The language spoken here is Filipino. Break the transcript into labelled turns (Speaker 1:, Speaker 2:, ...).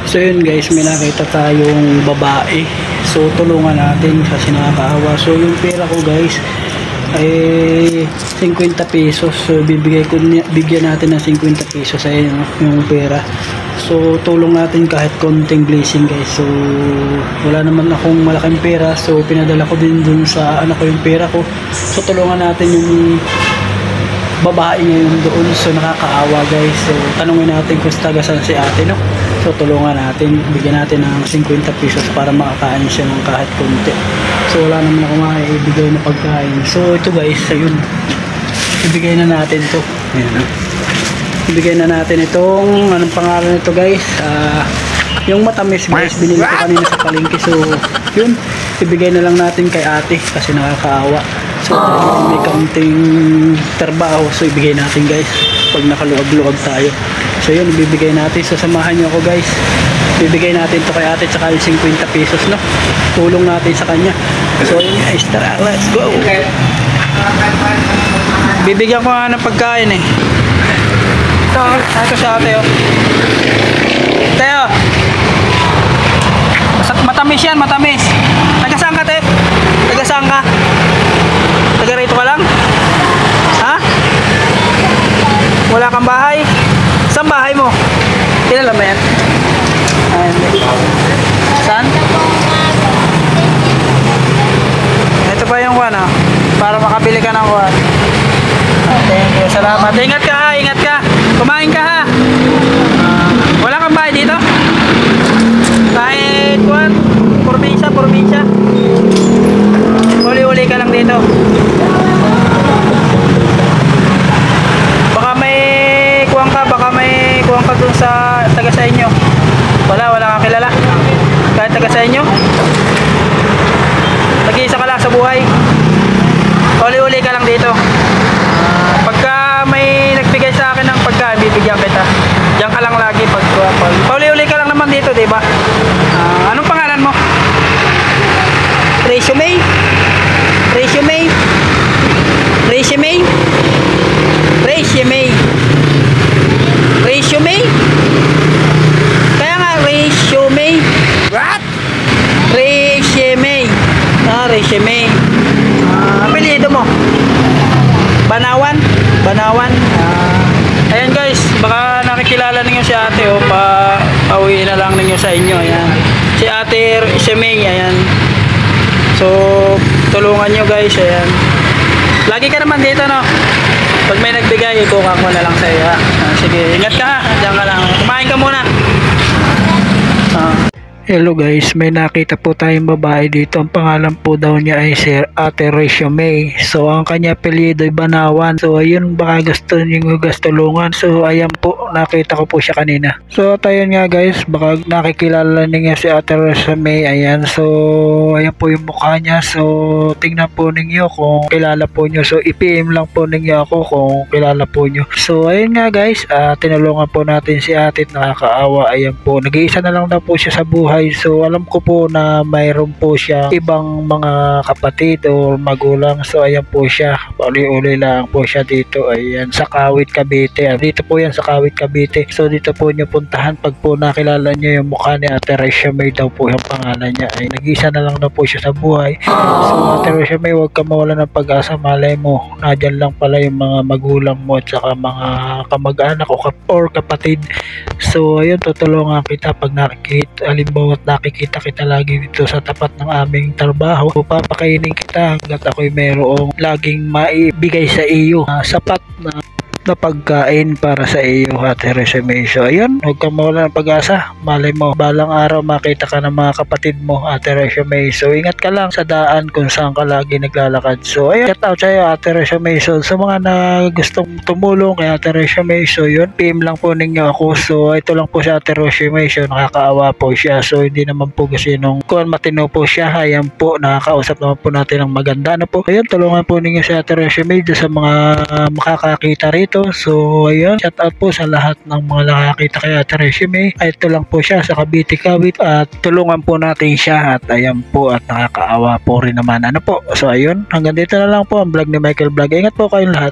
Speaker 1: So yun guys, may nakita tayong babae. So tulungan natin kasi nakakaawa. So yung pera ko guys ay 50 pesos. So bigyan natin ng 50 pesos ayun yung pera. So tulong natin kahit konting blessing guys. So wala naman akong malaking pera. So pinadala ko din dun sa anak ko yung pera ko. So tulungan natin yung babae ngayon doon. So nakakaawa guys. So tanungin natin kung taga saan si ate, no? So tulungan natin, bigyan natin ng 50 pesos para makakain siya ng kahit konti. So wala naman ako maibigay na pagkain. So ito guys, ayun, ibigay na natin to. Ayan, ibigay na natin itong, anong pangalan nito guys, yung matamis guys, binili ko kanina sa palengke. So yun, ibigay na lang natin kay ate kasi nakakaawa. So may kaunting trabaho, so ibigay natin guys pag nakaluwag-luwag tayo. So yun, ibibigay natin. So samahan nyo ako guys, bibigay natin to kay ate tsaka yung 50 pesos, no? Tulong natin sa kanya. So yun guys, tara, let's go. Bibigyan ko nga ng pagkain eh. Ito sa ate, oh. Teo, matamis yan, matamis. Taga-saan ka, te? Taga-saan ka? Taga-rito ka lang? Ha? Wala kang bahay? Saan bahay mo? Kilala mo yan? Saan? Ito pa yung kuwan, oh. Para makabili ka ng kuwan. Thank you, salamat. Ingat ka ha, ingat ka. Kumain ka ha. Wala kang bahay dito? Kahit kuwan, probinsya. Uli-uli ka lang dito. Baka may kuwang ka dun sa taga sa inyo. Wala kang kilala. Kahit taga sa inyo. Nag-iisa ka lang sa buhay. Uli-uli ka lang dito. Pagka may nagbigay sa akin ng pagkain, bibigyan kita. Diyan ka lang lagi pag uli-uli ka lang naman dito, 'di ba? Anong pangalan mo? Resume? Kaya nga resume. What? Resume. Resume. Apelyido mo? Banawan. Ayan guys, baka nakikilala ninyo si ate, oh, pauwi na lang ninyo sa inyo. Ayan. Si ate Semeng, ayan. So, tulungan nyo guys, ayan. Lagi ka naman dito, no? Pag may nagbigay, ikukak mo na lang sa'yo, ha? Sige, ingat ka ha, diyan ka lang. Kumain ka muna. Hello guys, may nakita po tayong babae dito. Ang pangalan po daw niya ay si Ate Resume. So ang kanya apelyido ay Banawan. So ayun, baka gusto niyo tulungan. So ayan po, nakita ko po siya kanina. So tayo nga guys, baka nakikilala niyo si Ate Resume. Ayan, so ayan po yung mukha niya. So tingnan po ninyo kung kilala po niyo. So i-PM lang po ninyo ako kung kilala po niyo. So ayun nga guys, tinulungan po natin si ate, nakakaawa. Ayan po, nag-iisa na lang daw po siya sa buhay. So alam ko po na mayroon po siya ibang mga kapatid o magulang. So ayan po siya, uli-uli lang po siya dito. Ayan, sa Kawit, Cavite. Dito po yan sa Kawit, Cavite. So dito po nyo puntahan pag po nakilala nyo yung mukha ni Ate Resume daw po yung pangalan niya. Ay nag-isa na lang daw po siya sa buhay. So Ate Resume, huwag ka mawala ng pag-asa. Malay mo, nadyan lang pala yung mga magulang mo at saka mga kamag-anak or kapatid. So ayun, tutulungan kita pag nakikita, halimbawa nakikita kita lagi dito sa tapat ng aming trabaho. So, papakainin kita hanggat ako'y mayroong laging maibigay sa iyo sapat na pagkain para sa iyo, Ate Resume. So ayun, huwag kang mawala ng pag-asa. Malay mo, balang araw makita ka ng mga kapatid mo, Ate Resume. So ingat ka lang sa daan kung saan ka lagi naglalakad. So ayun, shout out sa iyo, Ate Resume. So sa mga na gustong tumulong kay Ate Resume, so yun, PM lang po ninyo ako. So ito lang po si Ate Resume. So nakakaawa po siya. So hindi naman po kasi nung kung matino po siya. Ayan po, nakakausap naman po natin ng maganda na po. Ayun, tulungan po ninyo si Ate Resume sa mga makakakita rito. So ayun, shout out po sa lahat ng mga nakakita kay Ate Resume. Ay ito lang po siya sa Cavite, Kawit, at tulungan po natin siya. At ayan po, at nakakaawa po rin naman. Ano po, so ayun, hanggang dito na lang po ang vlog ni Michael Vlog. Ingat po kayong lahat.